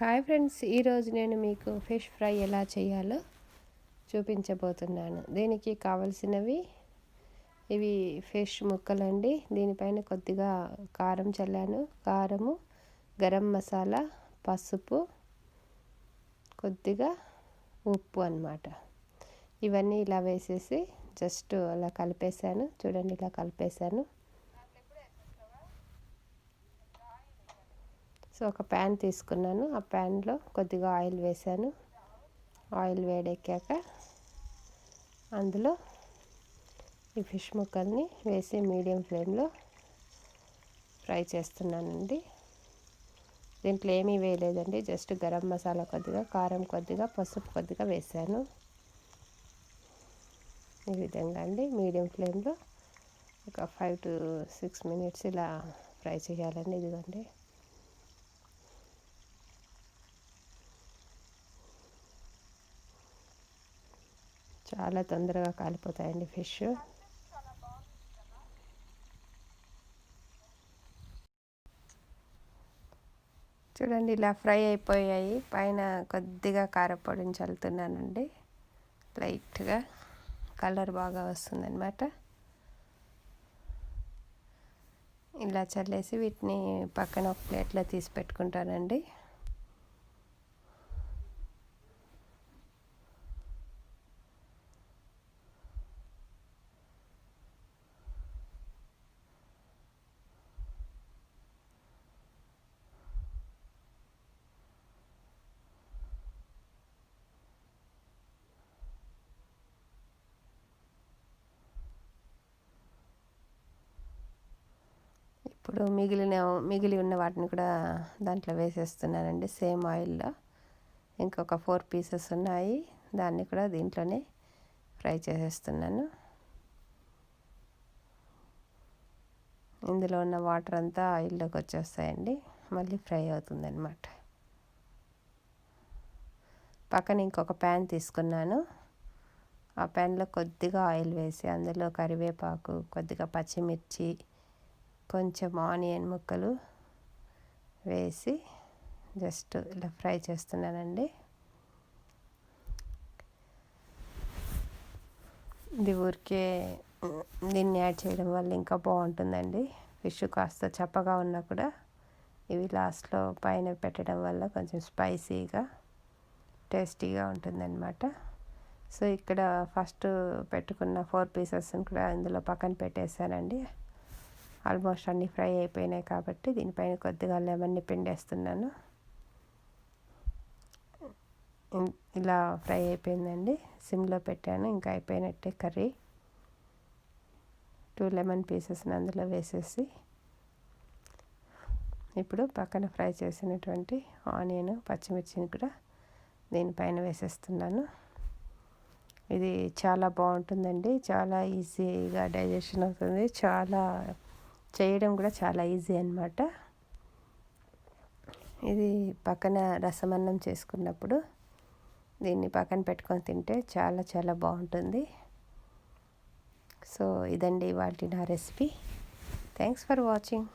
Hi friends, ఈరోజు నేను మీకు ఫిష్ ఫ్రై ఎలా చేయాలో చూపించబోతున్నాను. దీనికి కావలసినవి ఇవి ఫిష్ ముక్కలండి. దీనిపైన కొద్దిగా కారం చల్లాను. కారము, గరం మసాలా, పసుపు, కొద్దిగా ఉప్పు అన్నమాట. ఇవన్నీ ఇలా వేసేసి జస్ట్ అలా కలిపేశాను. చూడండి, ఇలా కలిపేశాను. సో ఒక ప్యాన్ తీసుకున్నాను. ఆ ప్యాన్లో కొద్దిగా ఆయిల్ వేసాను. ఆయిల్ వేడెక్కాక అందులో ఈ ఫిష్ ముక్కల్ని వేసి మీడియం ఫ్లేమ్లో ఫ్రై చేస్తున్నానండి. దీంట్లో ఏమీ వేయలేదండి, జస్ట్ గరం మసాలా కొద్దిగా, కారం కొద్దిగా, పసుపు కొద్దిగా వేసాను. ఈ విధంగా అండి మీడియం ఫ్లేమ్లో ఒక 5 to 6 minutes ఇలా ఫ్రై చేయాలండి. ఇదిగోండి, చాలా తొందరగా కాలిపోతాయండి ఫిష్. చూడండి, ఇలా ఫ్రై అయిపోయాయి. పైన కొద్దిగా కారపొడిని చల్లుతున్నానండి. లైట్గా కలర్ బాగా వస్తుందన్నమాట. ఇలా చల్లేసి వీటిని పక్కన ఒక ప్లేట్లో తీసి పెట్టుకుంటానండి. ఇప్పుడు మిగిలి ఉన్న వాటిని కూడా దాంట్లో వేసేస్తున్నానండి, సేమ్ ఆయిల్లో. ఇంకొక 4 pieces ఉన్నాయి, దాన్ని కూడా దీంట్లోనే ఫ్రై చేసేస్తున్నాను. ఇందులో ఉన్న వాటర్ అంతా ఆయిల్లోకి వచ్చేస్తాయండి, మళ్ళీ ఫ్రై అవుతుందన్నమాట. పక్కన ఇంకొక ప్యాన్ తీసుకున్నాను. ఆ ప్యాన్లో కొద్దిగా ఆయిల్ వేసి అందులో కరివేపాకు, కొద్దిగా పచ్చిమిర్చి, కొంచెం ఆనియన్ ముక్కలు వేసి జస్ట్ ఇలా ఫ్రై చేస్తున్నానండి. ఇది ఊరికే దీన్ని యాడ్ చేయడం వల్ల ఇంకా బాగుంటుందండి. ఫిష్ కాస్త చప్పగా ఉన్నా కూడా ఇవి లాస్ట్లో పైన పెట్టడం వల్ల కొంచెం స్పైసీగా, టేస్టీగా ఉంటుందన్నమాట. సో ఇక్కడ ఫస్ట్ పెట్టుకున్న 4 pieces కూడా ఇందులో పక్కన పెట్టేశానండి. ఆల్మోస్ట్ అన్నీ ఫ్రై అయిపోయినాయి కాబట్టి దీనిపైన కొద్దిగా లెమన్ని పిండేస్తున్నాను. ఇలా ఫ్రై అయిపోయిందండి. సిమ్లో పెట్టాను, ఇంకా అయిపోయినట్టే కర్రీ. 2 lemon పీసెస్ని అందులో వేసేసి ఇప్పుడు పక్కన ఫ్రై చేసినటువంటి ఆనియన్, పచ్చిమిర్చిని కూడా దీనిపైన వేసేస్తున్నాను. ఇది చాలా బాగుంటుందండి, చాలా ఈజీగా డైజెషన్ అవుతుంది, చేయడం కూడా చాలా ఈజీ అన్నమాట. ఇది పక్కన రసమన్నం చేసుకున్నప్పుడు దీన్ని పక్కన పెట్టుకొని తింటే చాలా చాలా బాగుంటుంది. సో ఇదండి ఇవాల్టి నా రెసిపీ. Thanks for watching.